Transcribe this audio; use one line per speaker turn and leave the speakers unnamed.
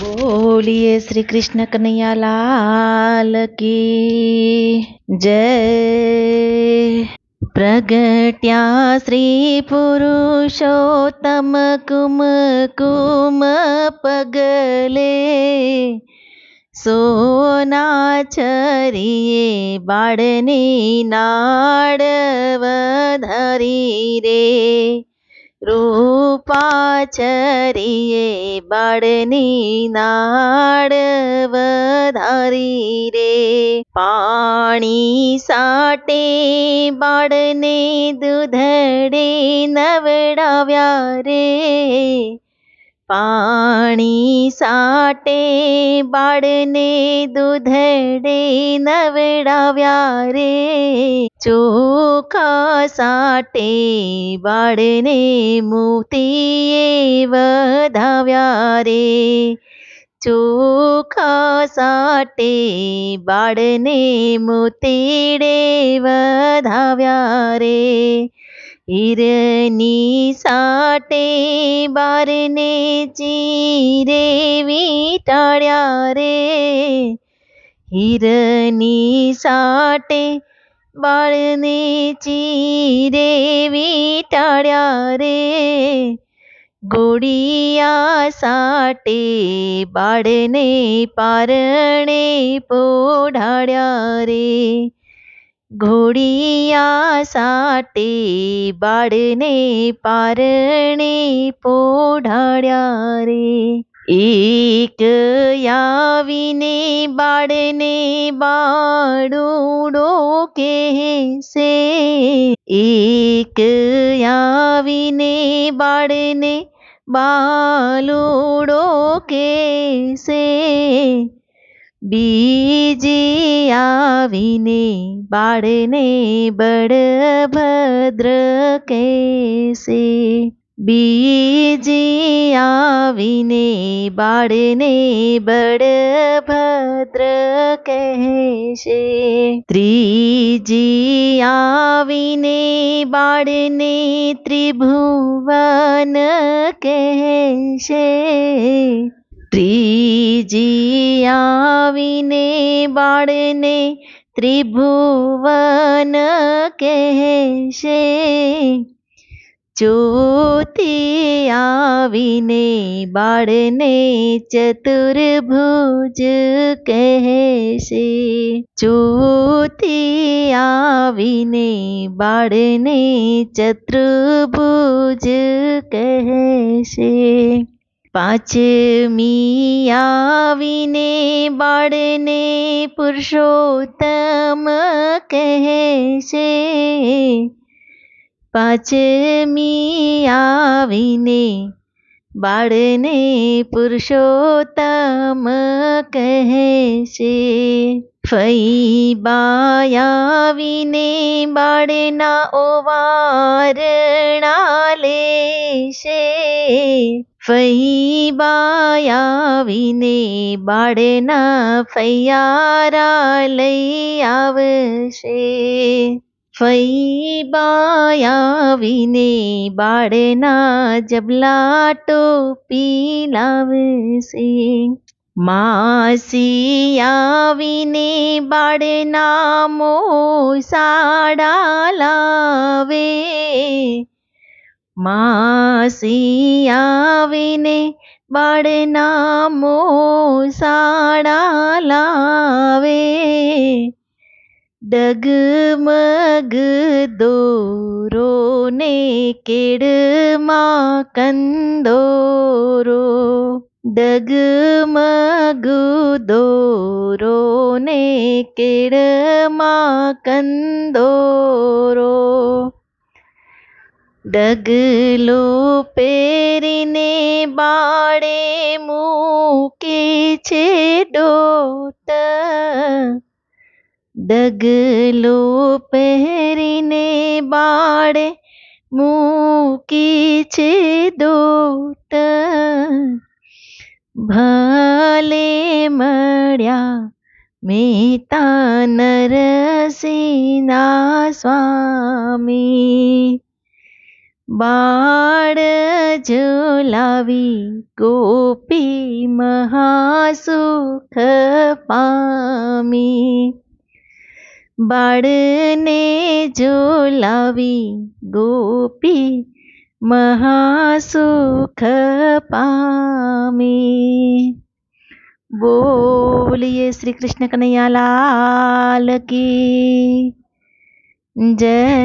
बोलिए श्री कृष्ण कन्हैया लाल की जय। प्रगट्या श्री पुरुषोत्तम कुम कुम पगले सोना छरिये बाळनी नाडवधारी रे रूपाचरिये बाळनी नाडवधारी रे पाणी साटे बाळने दुधडे नवडाव्या रे पाणी साटे बाळने दुधडे नवडाव्या रे चोखा साटे बाळने मोतीये वधाव्या रे चोखा साटे बाळने मोतीडे वधाव्या रे हिरनी साटे बारने चिरे विटाळ्या रे हिरनी साटे बाळने चिरे विटाळ्या रे गोडिया साटे बाळने पारणे पोढाळ्या रे घोडिया साटे बाळने पारणे पोढाळ्या रे एक याविने बाळने बाळूडो केसे एक याविने बाळने बाळूडो केसे बीजी आविने बाळने बड़भद्र कैसे बीजी आविने बाळने बड़भद्र कैसे त्रीजी आविने बाळने त्रिभुवन कैसे त्रीजी आविने बाळने त्रिभुवन कैसे चौथी आविने बाळने चतुर्भुज कैसे चौथी आविने बाळने चतुर्भुज कैसे पाचमी आविने बाळने पुरुषोत्तम कैसे पाचमी आविने बाळने पुरुषोत्तम कैसे फैबायाविने बाळना ओवारणा लेशे फैबायाविने बाळना फैयारा लई आवशे फैबायाविने बाळना जबला टोपी लावसे मासी आविने बाळना मोसाडा लावे मासी आविने बाळना मोसाडा लावे डगमग दोरो ने केडमा कंदोरो डगमग दोरो ने केडमा कंदोरो डगलो पेरीने बाळे मूके छे डोट डगलो પહેરીને બાળે મૂકી છે દોટ ભલે મળ્યા મેતા નરસિંહના સ્વામી બાળ ઝુલાવી ગોપી મહાસુખ પામી, બાળને ઝુલાવી ગોપી મહાસુખ પામી। बोलिए श्री कृष्ण कन्हैया लाल की जय।